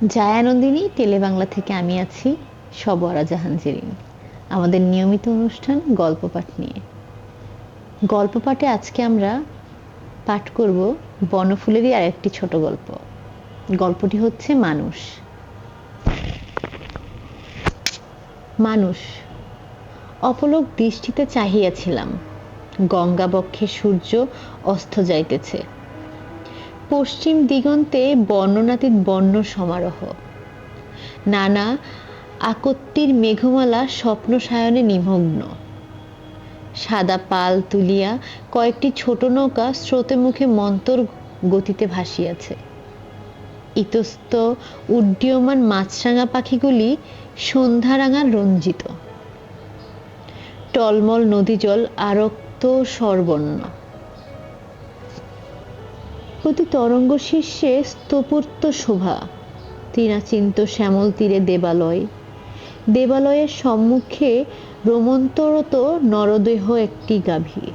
জায়ানন্দিনী টেলিবাংলা থেকে আমি আছি সবরা জাহান জেরিন। আমাদের নিয়মিত অনুষ্ঠান গল্প পাঠ নিয়ে। গল্প পাঠে আজকে আমরা পাঠ করব বনফুলেরই আরেকটি ছোট গল্প। গল্পটি হচ্ছে মানুষ। মানুষ। অপলক দৃষ্টিতে চাহিয়াছিলাম। গঙ্গাবক্ষে সূর্য অস্ত যাইতেছে। পশ্চিম দিগন্তে বর্ণনাতীত বর্ণ সমারোহ। নানা আকত্তির মেঘমালা স্বপ্ন সায়নে নিমগ্ন। সাদা পাল তুলিয়া কয়েকটি ছোট নৌকা স্রোতে মুখে মন্তর গতিতে ভাসিয়াছে। ইতস্ত উড্ডীয়মান মাছরাঙা পাখিগুলি সন্ধ্যারাঙা রঞ্জিত। টলমল নদীজল আরক্ত স্বরবর্ণ। প্রতি তরঙ্গ শীর্ষে স্তূপূর্ত শোভা। তৃণাচিন্ত শ্যামল তীরে দেবালয়। দেবালয়ের সম্মুখে রোমন্তরত নরদেহ একটি গাভী।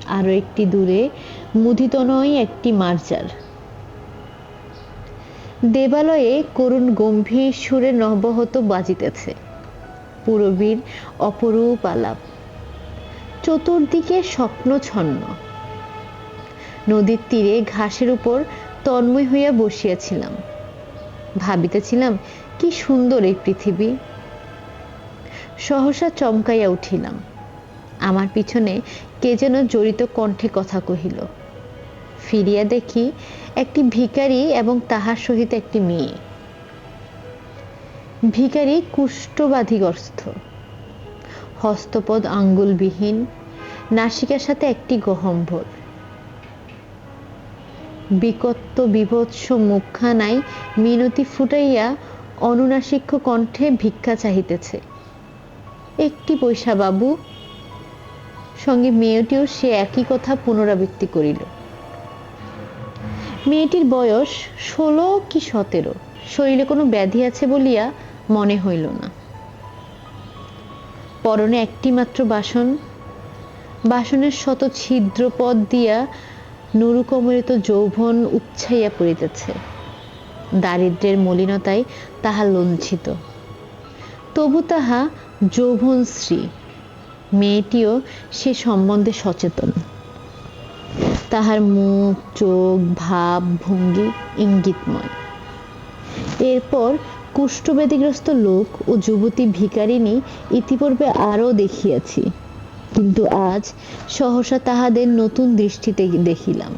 আরো একটি দূরে মুদিতনয় একটি মার্জার। দেবালয়ে করুণ গম্ভীর সুরে নবহত বাজিতেছে পূরবীর অপরূপ আলাপ। চতুর্দিকে স্বপ্নছন্ন। নদীর তীরে ঘাসের উপর তন্ময় হইয়া বসিয়াছিলাম। ভাবিতেছিলাম কি সুন্দর এই পৃথিবী। সহসা চমকাইয়া উঠিলাম। আমার পিছনে কে যেন জড়িত কণ্ঠে কথা কহিল। ফিরিয়া দেখি একটি ভিখারি এবং তাহার সহিত একটি মেয়ে। ভিখারি কুষ্ঠব্যাধিগ্রস্ত, হস্তপদ আঙ্গুলবিহীন, নাসিকার সাথে একটি গহ্বর। বিকট্য বিভৎস মুখখানায় মিনতি ফুটাইয়া অনুনাসিক্য কণ্ঠে ভিক্ষা চাহিতেছে। একটি পয়সা বাবু। সঙ্গে মেয়েটিও সে একই কথা পুনরাবৃত্তি করিল। মেয়েটির বয়স 16 কি 17। শরীরে কোনো ব্যাধি আছে বলিয়া মনে হইল না। পরনে একটি মাত্র বাসন। বাসনের শত ছিদ্রপথ দিয়া নুরুকমলিত যৌবন উচ্ছাইয়া পড়িতেছে। দারিদ্র্যের মলিনতায় তাহা লঞ্ছিত, তবু তাহা যৌবনশ্রী। মেয়েটিও সে সম্বন্ধে সচেতন। তাহার মুখ, চোখ, ভাব, ভঙ্গি ইঙ্গিতময়। এরপর কুষ্ঠব্যাধিগ্রস্ত লোক ও যুবতী ভিখারিণী ইতিপূর্বে আরও দেখিয়াছি, কিন্তু আজ সহসা তাহাদের নতুন দৃষ্টিতে দেখিলাম।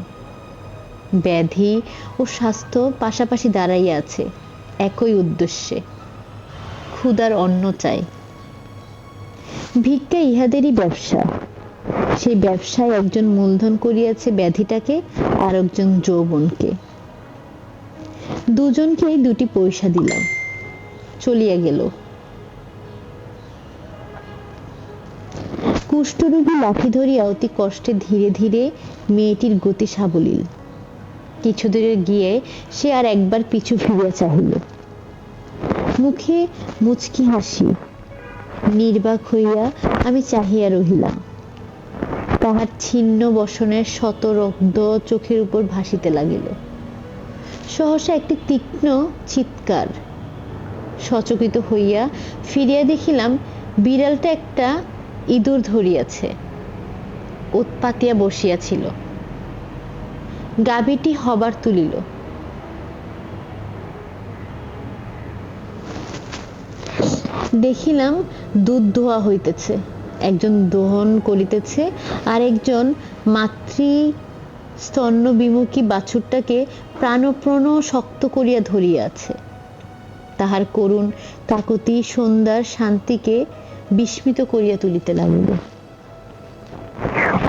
ব্যাধি ও স্বাস্থ্য পাশাপাশি দাঁড়াইয়া আছে একই উদ্দেশ্যে, ক্ষুধার অন্ন চাই। ভিক্ষা ইহাদেরই ব্যবসা। সেই ব্যবসায় একজন মূলধন করিয়াছে ব্যাধিটাকে, আর একজন যৌবনকে। দুজনকেই 2টি পয়সা দিলাম, চলিয়া গেল। কুষ্ঠরোগী লাঠি ধরিয়া অতি কষ্টে ধীরে ধীরে মেয়েটির গতি সাবলীল। কিছু দূরে গিয়ে সে আর একবার পিছু ফিরিয়া চাহিল। মুখে মুচকি হাসি। নির্বাক হইয়া আমি চাহিয়া রহিলাম। তাহার ছিন্ন বসনের শত রক্ত চোখের উপর ভাসিতে লাগিল। সহসা একটি তীক্ষ্ণ চিৎকার। সচকিত হইয়া ফিরিয়া দেখিলাম বিড়ালটা একটা ইঁদুর ধরিয়াছে, উৎপাতিয়া বসিয়াছিল। গাভীটি হবার তুলিল। দেখিলাম দুধ দোয়া হইতেছে। একজন দোহন করিতেছে, আর একজন মাতৃ স্তন্য বিমুখী বাছুরটাকে প্রাণপ্রণ শক্ত করিয়া ধরিয়া আছে। তাহার করুণ কাকতি সন্ধ্যার শান্তিকে বিস্মিত করিয়া তুলিতে লাগিল।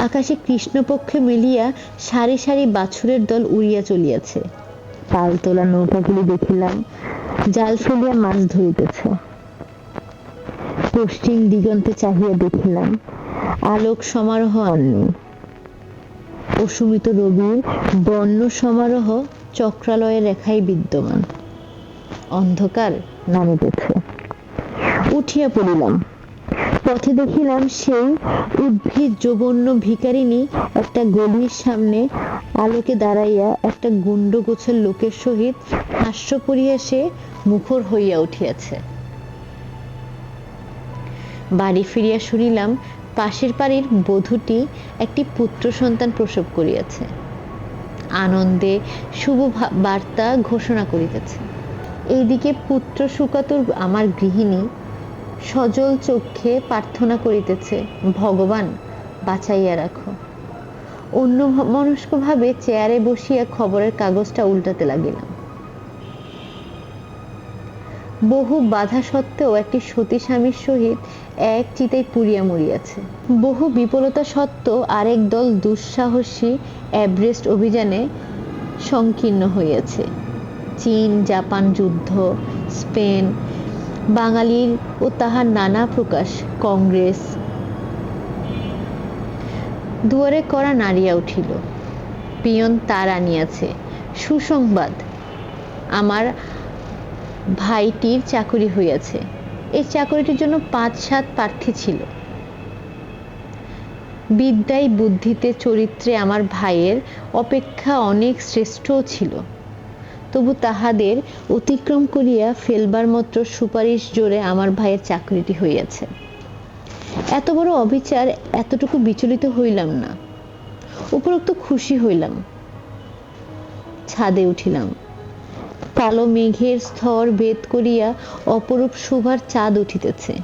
আকাশে কৃষ্ণপক্ষে মিলিয়া সারি সারি বাছুরের দল উড়িয়া চলিয়াছে। পাল তোলা নৌকাগুলি দেখিলাম জাল ফেলিয়া মাছ ধরিতেছে। পশ্চিম দিগন্তে চাহিয়া দেখিলাম আলোক সমারোহ আর নেই। অসুমিত রবির বর্ণ সমারোহ চক্রালয়ের রেখায় বিদ্যমান। অন্ধকার নামিতেছে। উঠিয়া পড়িলাম। পথে দেখিলাম সেই উদ্ভিদ যৌবন্য ভিখারিণী একটা গলির সামনে আলোকে দাঁড়াইয়া একটা গুন্ড গোছের লোকের সহিত হাস্য পরিহাসে মুখর হইয়া উঠিয়াছে। বাড়ি ফিরিয়া শুনিলাম পাশের বাড়ির বধূটি একটি পুত্র সন্তান প্রসব করিয়াছে। আনন্দে শুভ বার্তা ঘোষণা করিতেছে। এইদিকে পুত্র সুকাতুর আমার গৃহিণী সজল চক্ষে প্রার্থনা করিতেছে, ভগবান বাঁচাইয়া রাখো। অন্য মনস্কভাবে চেয়ারে বসিয়া খবরের কাগজটা উল্টাতে লাগিলাম। বহু বাধা সত্ত্বেও একটি সতী স্বামীর সহিত এক চিতায় পুড়িয়া মরিয়াছে। বহু বিফলতা সত্ত্বেও আরেক দল দুঃসাহসী এভারেস্ট অভিযানে সংকীর্ণ হইয়াছে। চীন জাপান যুদ্ধ, স্পেন, বাঙালির ও তাহার নানা প্রকাশ কংগ্রেস। দুয়ারে কড়া নাড়িয়া উঠিল। পিয়ন তার আনিয়াছে সুসংবাদ, আমার ভাইটির চাকরি হইয়াছে। এই চাকরিটির জন্য 5-7 প্রার্থী ছিল। বিদ্যায় বুদ্ধিতে চরিত্রে আমার ভাইয়ের অপেক্ষা অনেক শ্রেষ্ঠও ছিল, তবু তাহাদের অতিক্রম করিয়া ফেলবার মাত্র সুপারিশ জোরে আমার ভাইয়ের চাকরিটি হইয়াছে। এত বড় অবিচার এতটুকু বিচলিত হইলাম না, উপরোক্ত খুশি হইলাম। ছাদে উঠিলাম। কালো মেঘের স্তর ভেদ করিয়া অপরূপ শোভার চাঁদ উঠিতেছে।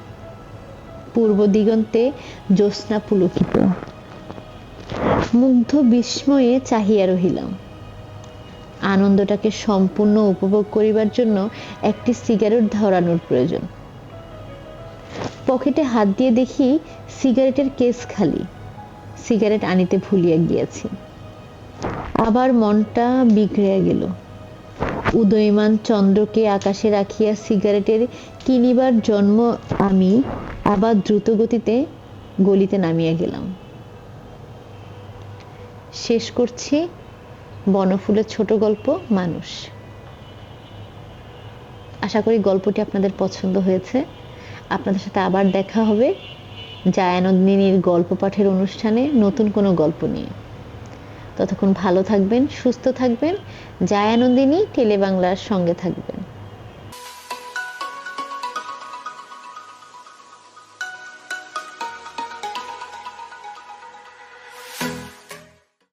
পূর্ব দিগন্তে জ্যোৎস্না পুলকিত। মুগ্ধ বিস্ময়ে চাহিয়া রহিলাম। আনন্দটাকে সম্পূর্ণ উপভোগ করিবার জন্য একটি সিগারেট ধরানোর প্রয়োজন। পকেটে হাত দিয়ে দেখি সিগারেটের কেস খালি। সিগারেট আনিতে ভুলিয়া গিয়াছি। আবার মনটা বিগড়িয়া গেল। উদয়মান চন্দ্রকে আকাশে রাখিয়া সিগারেটের কিনিবার জন্ম আমি আবার দ্রুত গতিতে গলিতে নামিয়া গেলাম। শেষ করছি বনফুলের ছোট গল্প মানুষ। আশা করি গল্পটি আপনাদের পছন্দ হয়েছে। আপনাদের সাথে আবার দেখা হবে জায়ানন্দিনীর গল্প পাঠের অনুষ্ঠানে নতুন কোনো গল্প নিয়ে। ততক্ষণ ভালো থাকবেন, সুস্থ থাকবেন। জায়ানন্দিনী টেলিবাংলার সঙ্গে থাকবেন।